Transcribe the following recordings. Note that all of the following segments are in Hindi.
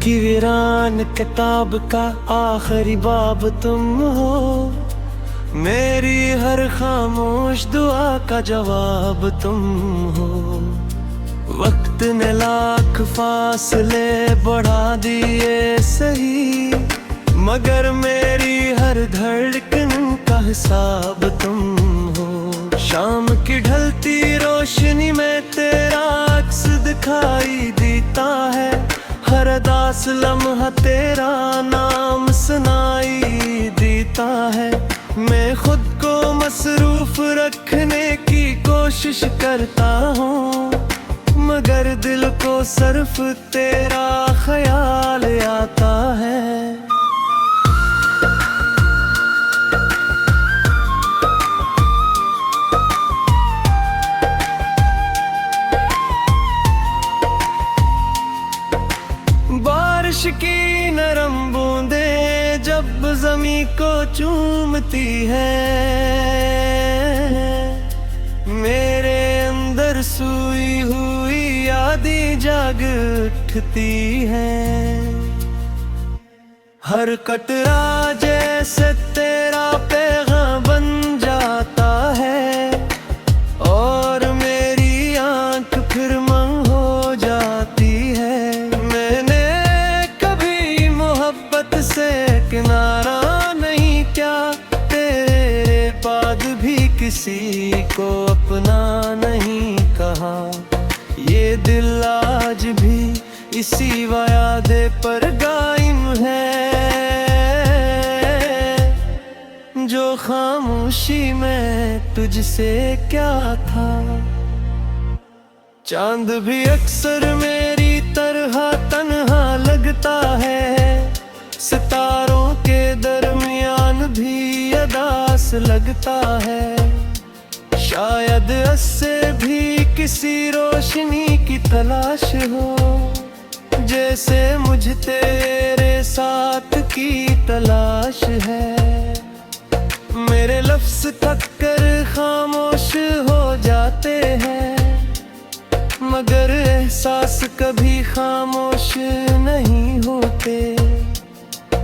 की वीरान किताब का आखिरी बाब तुम हो, मेरी हर खामोश दुआ का जवाब तुम हो। वक्त ने लाख फासले बढ़ा दिए सही, मगर मेरी हर धड़कन का हिसाब तुम हो। शाम की ढलती रोशनी में तेरा अक्स दिखाई देता है, हर दास लम्हा तेरा नाम सुनाई देता है। मैं खुद को मसरूफ रखने की कोशिश करता हूँ, मगर दिल को सिर्फ तेरा ख्याल आता है। बारिश की नरम बूंदें जब ज़मीं को चूमती है, मेरे अंदर सोई हुई यादें जाग उठती हैं। हर कतरा जैसे तेरा पैगाम बन जाता है, और मेरी आंख फिर मंग हो जाती है। मैंने कभी मोहब्बत से किनारा नहीं किया, तेरे बाद भी किसी को अपना नहीं कहा। ये दिल आज भी इसी वादे पर कायम है, जो खामोशी में तुझसे क्या था। चांद भी अक्सर मेरी तरह तन्हा लगता है, सितारों के दरमियान भी अदास लगता है। शायद इससे भी किसी रोशनी की तलाश हो, जैसे मुझ तेरे साथ की तलाश है। मेरे लफ्ज़ थक कर खामोश हो जाते हैं, मगर एहसास कभी खामोश नहीं होते।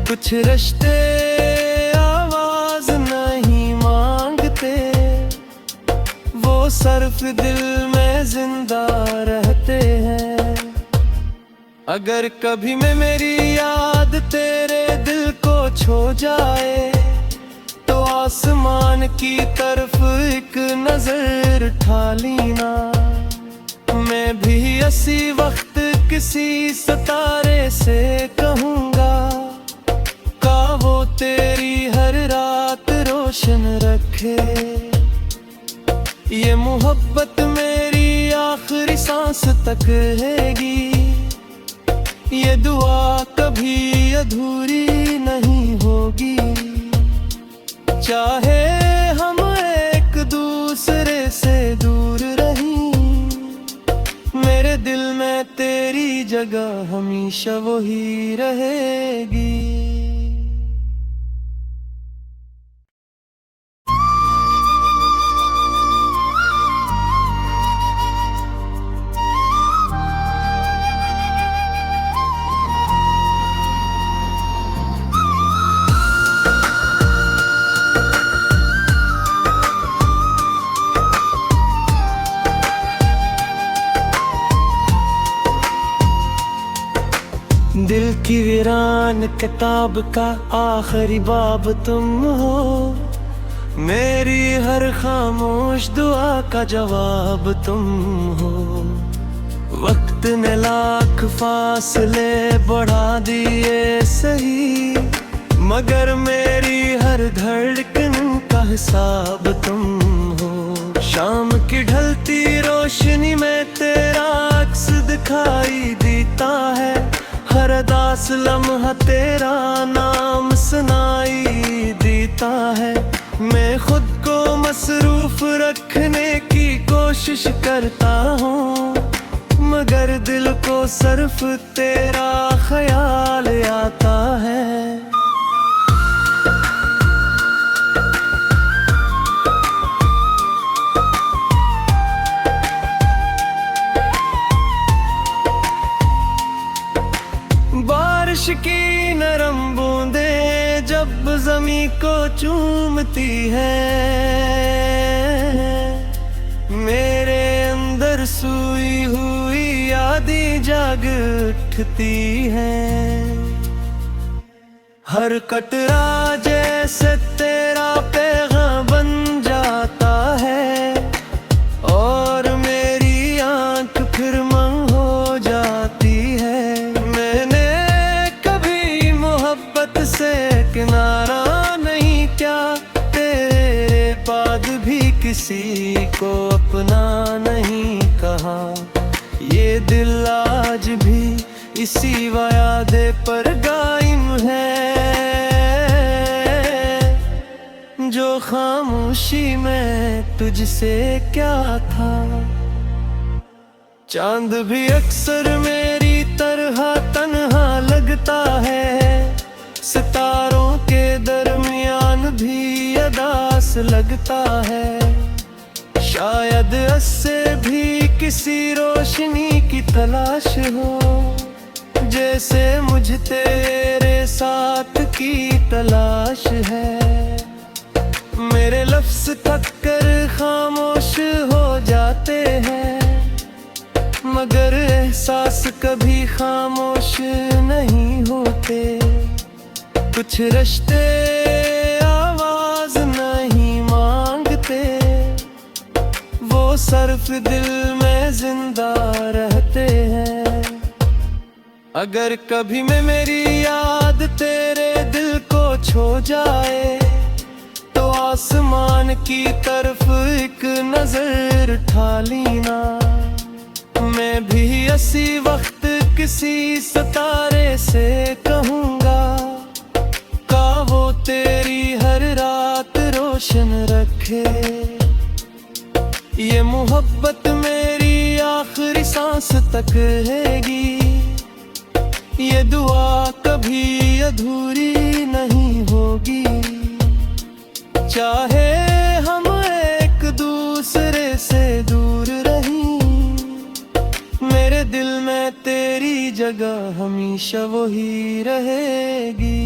कुछ रिश्ते आवाज नहीं मांगते, वो सिर्फ दिल में जिंदा रहते हैं। अगर कभी मैं मेरी याद तेरे दिल को छू जाए, तो आसमान की तरफ एक नजर उठा लेना। मैं भी इसी वक्त किसी सितारे से कहूँगा, का वो तेरी हर रात रोशन रखे। ये मोहब्बत मेरी आखिरी सांस तक रहेगी, ये दुआ कभी अधूरी नहीं होगी। चाहे हम एक दूसरे से दूर रहीं, मेरे दिल में तेरी जगह हमेशा वही रहेगी। दिल की वीरान किताब का आखिरी बाब तुम हो, मेरी हर खामोश दुआ का जवाब तुम हो। वक्त ने लाख फासले बढ़ा दिए सही, मगर मेरी हर धड़कन का हिसाब तुम हो। शाम की ढलती रोशनी में तेरा अक्स दिखाई देता है, हर दास लम्हा तेरा नाम सुनाई देता है। मैं खुद को मसरूफ रखने की कोशिश करता हूँ, मगर दिल को सिर्फ तेरा ख्याल आता है। चूमती है, मेरे अंदर सोई हुई यादें जाग उठती हैं। हर कटरा जैसे तेरा पैगाम बन जाता है, और मेरी आंख फिर मंग हो जाती है। मैंने कभी मोहब्बत से किनारा नहीं किया, तेरे बाद भी किसी को अपना नहीं कहा। ये दिल आज भी इसी वादे पर कायम है, जो खामोशी में तुझसे क्या था। चांद भी अक्सर मेरी तरह तन्हा लगता है, सितारों के दरमियान भी अदास लगता है। शायद इससे भी किसी रोशनी की तलाश हो, जैसे मुझे तेरे साथ की तलाश है। मेरे लफ्ज़ थक कर खामोश हो जाते हैं, मगर एहसास कभी खामोश नहीं होते। कुछ रिश्ते आवाज नहीं मांगते, वो सिर्फ दिल में जिंदा रहते हैं। अगर कभी मैं मेरी याद तेरे दिल को छू जाए, तो आसमान की तरफ एक नजर उठा लेना। मैं भी इसी वक्त किसी सितारे से कहूँगा, का वो तेरी हर रात रोशन रखे। ये मोहब्बत मेरी आखिरी सांस तक रहेगी, ये दुआ कभी अधूरी नहीं होगी। चाहे हम एक दूसरे से दूर रहीं, मेरे दिल में तेरी जगह हमेशा वही रहेगी।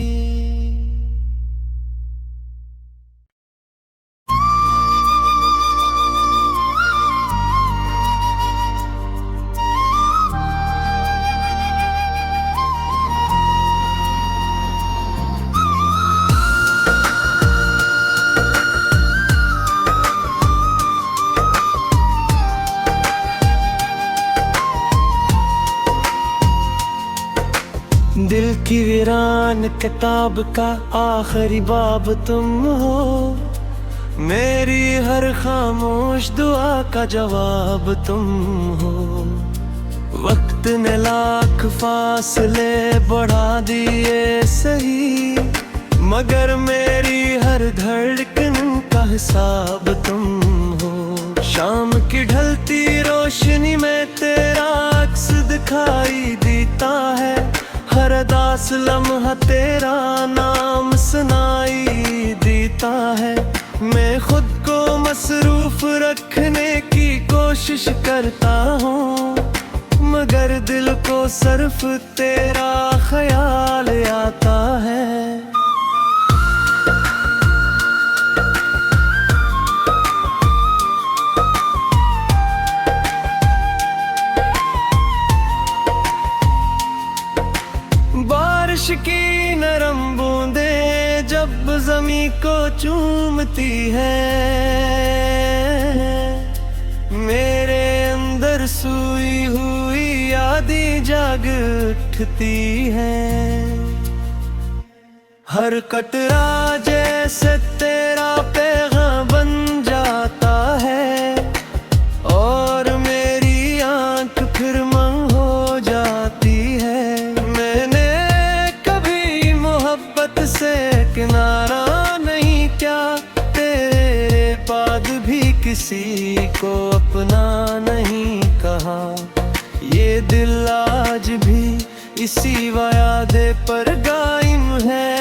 दिल की वीरान किताब का आखिरी बाब तुम हो, मेरी हर खामोश दुआ का जवाब तुम हो। वक्त ने लाख फासले बढ़ा दिए सही, मगर मेरी हर धड़कन का हिसाब तुम हो। शाम की ढलती रोशनी में तेरा अक्स दिखाई देता है, हर दास लम्हा तेरा नाम सुनाई देता है। मैं खुद को मसरूफ रखने की कोशिश करता हूँ, मगर दिल को सिर्फ तेरा ख्याल आता है। बारिश की नरम बूंदें जब ज़मीं को चूमती है, मेरे अंदर सोई हुई यादें जाग उठती हैं। हर कटरा जैसे तेरा पैगाम बन जाता है, और मेरी आंख फिर मंग हो जाती है। मैंने कभी मोहब्बत से किनारा नहीं किया, तेरे बाद भी किसी को अपना नहीं कहा। ये दिल आज भी इसी वादे पर कायम है,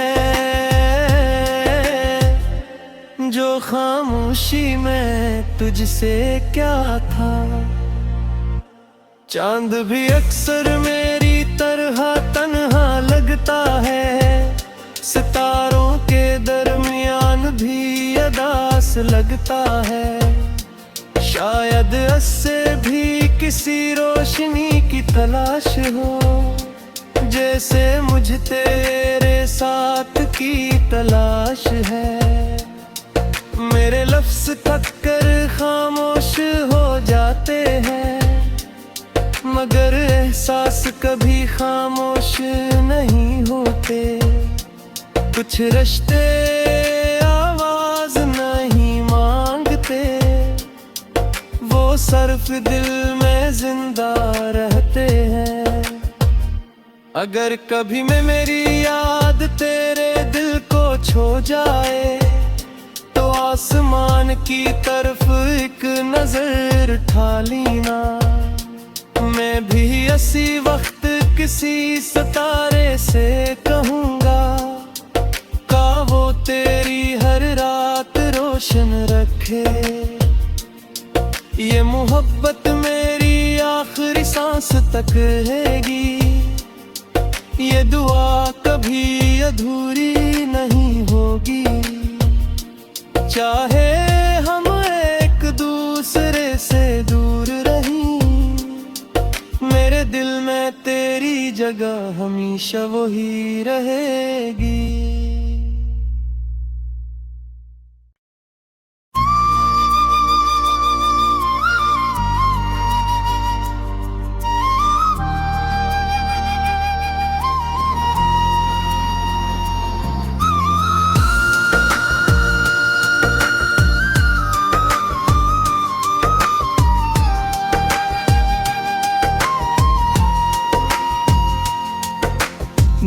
जो खामोशी में तुझसे क्या था। चांद भी अक्सर मेरी तरह तन्हा लगता है, सितारों के दरमियान अदास लगता है। शायद इससे भी किसी रोशनी की तलाश हो, जैसे मुझ तेरे साथ की तलाश है। मेरे लफ्ज़ थक कर खामोश हो जाते हैं, मगर एहसास कभी खामोश नहीं होते। कुछ रिश्ते आवाज नहीं मांगते, वो सिर्फ दिल में जिंदा रहते हैं। अगर कभी मैं मेरी याद तेरे दिल को छू जाए, तो आसमान की तरफ एक नजर ठाली ना। मैं भी इसी वक्त किसी सितारे से कहूँगा, का वो तेरी हर रात रोशन रखे। ये मोहब्बत मेरी आखिरी सांस तक रहेगी, ये दुआ कभी अधूरी नहीं होगी। चाहे हम एक दूसरे से दूर रहीं, मेरे दिल में तेरी जगह हमेशा वही रहेगी।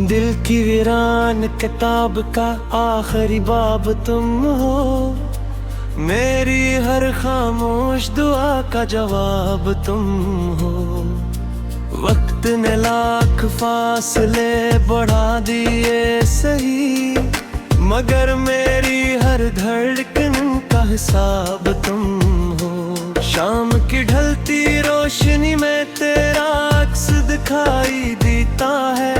दिल की वीरान किताब का आखिरी बाब तुम हो, मेरी हर खामोश दुआ का जवाब तुम हो। वक्त ने लाख फासले बढ़ा दिए सही, मगर मेरी हर धड़कन का हिसाब तुम हो। शाम की ढलती रोशनी में तेरा अक्स दिखाई देता है,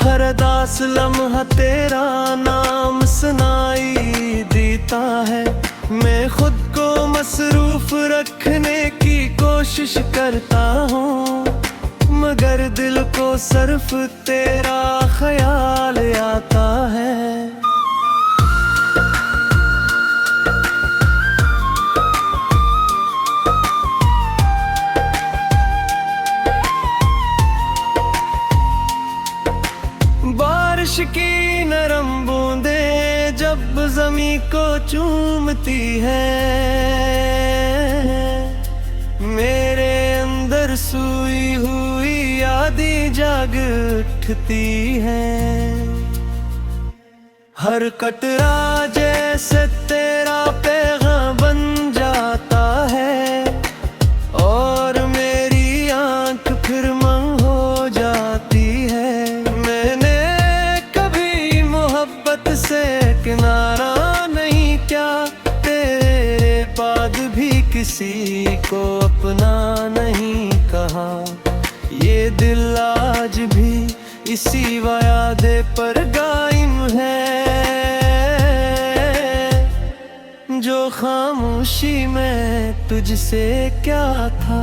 हर उदास लम्हा तेरा नाम सुनाई देता है। मैं खुद को मसरूफ रखने की कोशिश करता हूँ, मगर दिल को सिर्फ तेरा ख्याल आता है। बारिश की नरम बूंदें जब ज़मीं को चूमती है, मेरे अंदर सोई हुई यादें जाग उठती हैं। हर कतरा जैसे तेरा पैगाम बन जाता है, और मेरी आंख फिर मंग हो जाती है। मैंने कभी मोहब्बत से किनारा नहीं किया, तेरे बाद भी किसी को अपना नहीं कहा। ये दिल आज भी इसी वादे पर कायम है, जो खामोशी में तुझसे क्या था।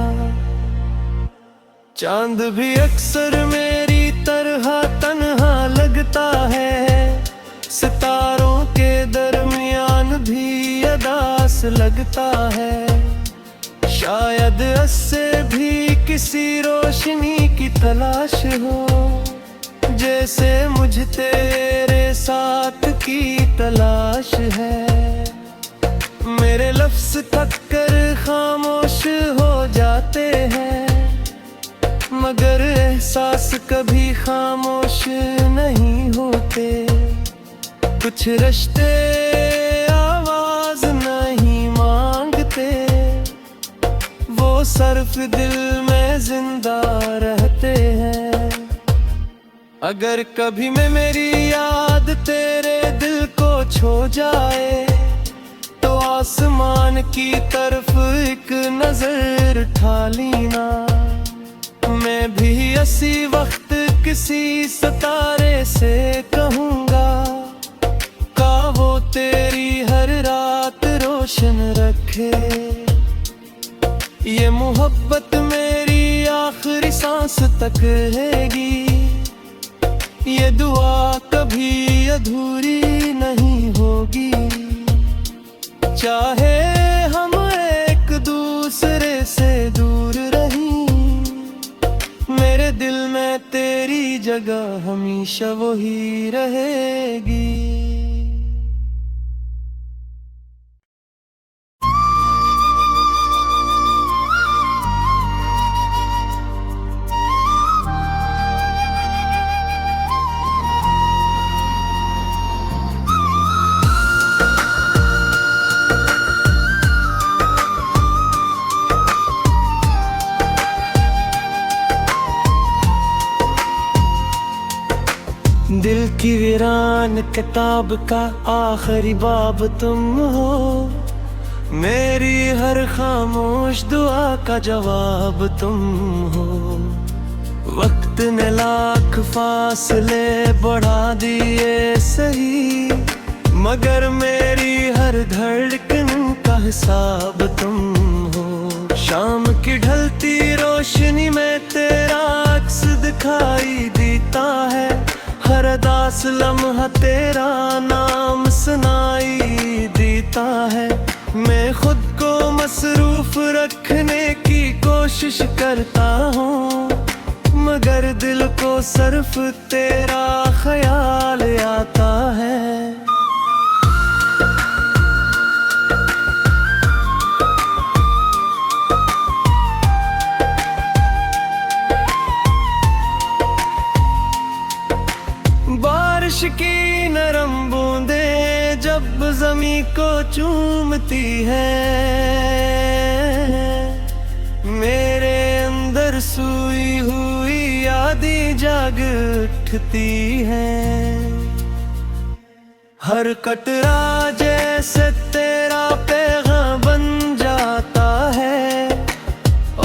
चांद भी अक्सर मेरी तरह तन्हा लगता है, सितारों के दरमियान भी अदास लगता है। शायद इससे भी किसी रोशनी की तलाश हो, जैसे मुझ तेरे साथ की तलाश है। मेरे लफ्ज़ थक कर खामोश हो जाते हैं, मगर एहसास कभी खामोश नहीं होते। कुछ रिश्ते आवाज नहीं मांगते, वो सिर्फ दिल में जिंदा रहते हैं। अगर कभी मैं मेरी याद तेरे दिल को छू जाए, तो आसमान की तरफ एक नजर ठाली ना। मैं भी इसी वक्त किसी सितारे से कहूँगा, का वो तेरी हर रात रोशन रखे। ये मोहब्बत मेरी आखिरी सांस तक रहेगी, ये दुआ कभी अधूरी नहीं होगी। चाहे हम एक दूसरे से दूर रहीं, मेरे दिल में तेरी जगह हमेशा वही रहेगी। दिल की वीरान किताब का आखिरी बाब तुम हो, मेरी हर खामोश दुआ का जवाब तुम हो। वक्त ने लाख फासले बढ़ा दिए सही, मगर मेरी हर धड़कन का हिसाब तुम हो। शाम की ढलती रोशनी में तेरा अक्स दिखाई देता है, हर दास लम्हा तेरा नाम सुनाई देता है। मैं खुद को मसरूफ रखने की कोशिश करता हूँ, मगर दिल को सिर्फ तेरा ख्याल आता है। बारिश की नरम बूंदें जब ज़मीं को चूमती है, मेरे अंदर सोई हुई यादें जाग उठती हैं। हर कतरा जैसे तेरा पैगाम बन जाता है,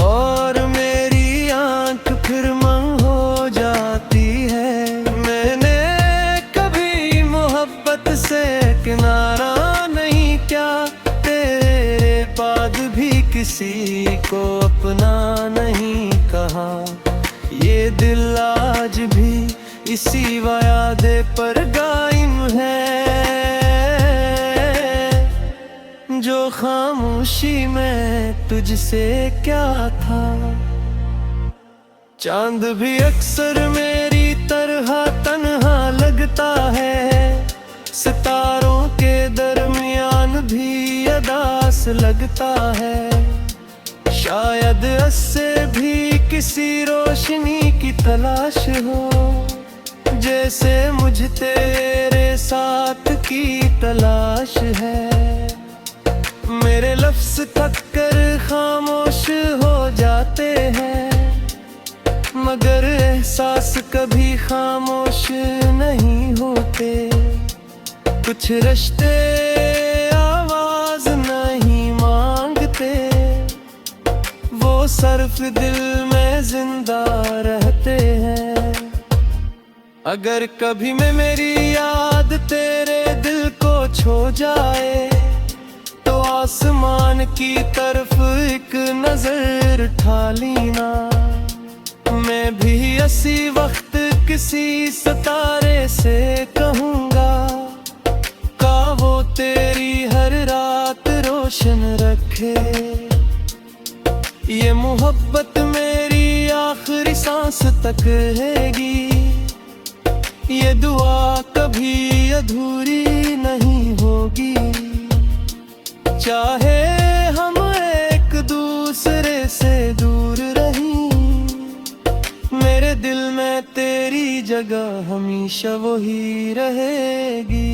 और मेरी आंख फिर मंग हो जाती है। से किनारा नहीं क्या, तेरे बाद भी किसी को अपना नहीं कहा। ये दिल आज भी इसी वादे पर कायम है, जो खामोशी में तुझसे क्या था। चांद भी अक्सर मेरी तरह तन्हा लगता है, सितारों के दरमियान भी अदास लगता है। शायद इससे भी किसी रोशनी की तलाश हो, जैसे मुझे तेरे साथ की तलाश है। मेरे लफ्ज़ थक कर खामोश हो जाते हैं, मगर एहसास कभी खामोश नहीं होते। कुछ रिश्ते आवाज नहीं मांगते, वो सिर्फ दिल में जिंदा रहते हैं। अगर कभी मैं मेरी याद तेरे दिल को छू जाए, तो आसमान की तरफ एक नजर उठा लेना। मैं भी इसी वक्त किसी सितारे से कहूँगा, वो तेरी हर रात रोशन रखे। ये मोहब्बत मेरी आखिरी सांस तक रहेगी, ये दुआ कभी अधूरी नहीं होगी। चाहे हम एक दूसरे से दूर रहीं, मेरे दिल में तेरी जगह हमेशा वही रहेगी।